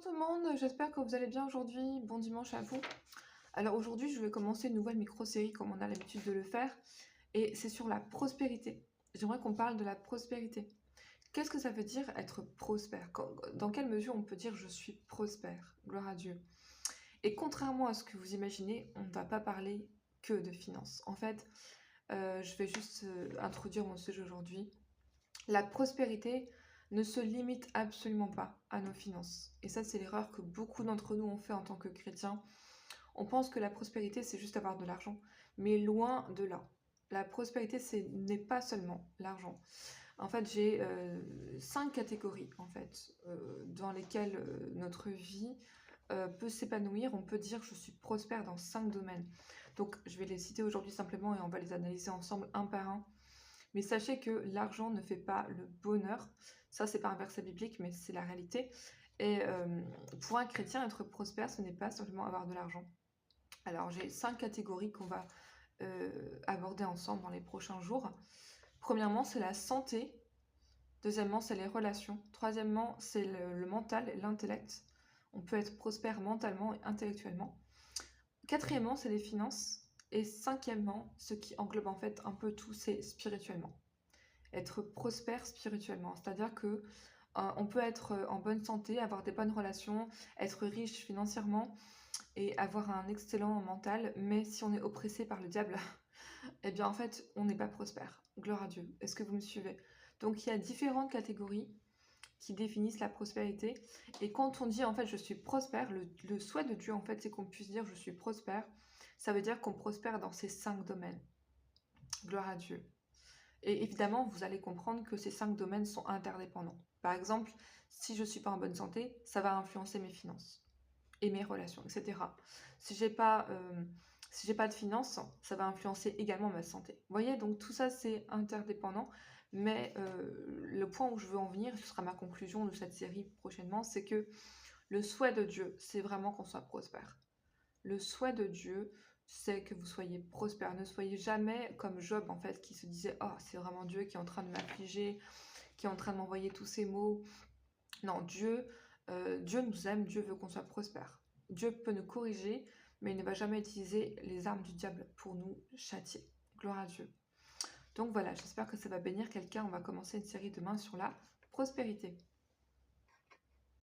tout le monde, j'espère que vous allez bien aujourd'hui. Bon dimanche à vous. Alors aujourd'hui, je vais commencer une nouvelle micro-série comme on a l'habitude de le faire. Et c'est sur la prospérité. J'aimerais qu'on parle de la prospérité. Qu'est-ce que ça veut dire être prospère? Dans quelle mesure on peut dire je suis prospère? Gloire à Dieu. Et contrairement à ce que vous imaginez, on ne va pas parler que de finances. En fait, je vais juste introduire mon sujet aujourd'hui. La prospérité ne se limite absolument pas à nos finances. Et ça, c'est l'erreur que beaucoup d'entre nous ont fait en tant que chrétiens. On pense que la prospérité, c'est juste avoir de l'argent. Mais loin de là. La prospérité, n'est pas seulement l'argent. En fait, j'ai 5 catégories dans lesquelles notre vie peut s'épanouir. On peut dire que je suis prospère dans 5 domaines. Donc, je vais les citer aujourd'hui simplement et on va les analyser ensemble un par un. Mais sachez que l'argent ne fait pas le bonheur. Ça, c'est pas un verset biblique, mais c'est la réalité. Et pour un chrétien, être prospère, ce n'est pas simplement avoir de l'argent. Alors, j'ai 5 catégories qu'on va aborder ensemble dans les prochains jours. Premièrement, c'est la santé. Deuxièmement, c'est les relations. Troisièmement, c'est le mental et l'intellect. On peut être prospère mentalement et intellectuellement. Quatrièmement, c'est les finances. Et cinquièmement, ce qui englobe en fait un peu tout, c'est spirituellement. Être prospère spirituellement, c'est-à-dire que on peut être en bonne santé, avoir des bonnes relations, être riche financièrement et avoir un excellent mental, mais si on est oppressé par le diable, eh bien en fait, on n'est pas prospère. Gloire à Dieu. Est-ce que vous me suivez? Donc il y a différentes catégories qui définissent la prospérité. Et quand on dit en fait je suis prospère, le souhait de Dieu en fait c'est qu'on puisse dire je suis prospère. Ça veut dire qu'on prospère dans ces 5 domaines. Gloire à Dieu. Et évidemment, vous allez comprendre que ces 5 domaines sont interdépendants. Par exemple, si je ne suis pas en bonne santé, ça va influencer mes finances et mes relations, etc. Si j'ai pas, si j'ai pas de finances, ça va influencer également ma santé. Vous voyez, donc tout ça, c'est interdépendant. Mais le point où je veux en venir, ce sera ma conclusion de cette série prochainement, c'est que le souhait de Dieu, c'est vraiment qu'on soit prospère. Le souhait de Dieu, c'est que vous soyez prospère. Ne soyez jamais comme Job, en fait, qui se disait « Oh, c'est vraiment Dieu qui est en train de m'affliger, qui est en train de m'envoyer tous ces maux. » Non, Dieu nous aime, Dieu veut qu'on soit prospère. Dieu peut nous corriger, mais il ne va jamais utiliser les armes du diable pour nous châtier. Gloire à Dieu. Donc voilà, j'espère que ça va bénir quelqu'un. On va commencer une série demain sur la prospérité.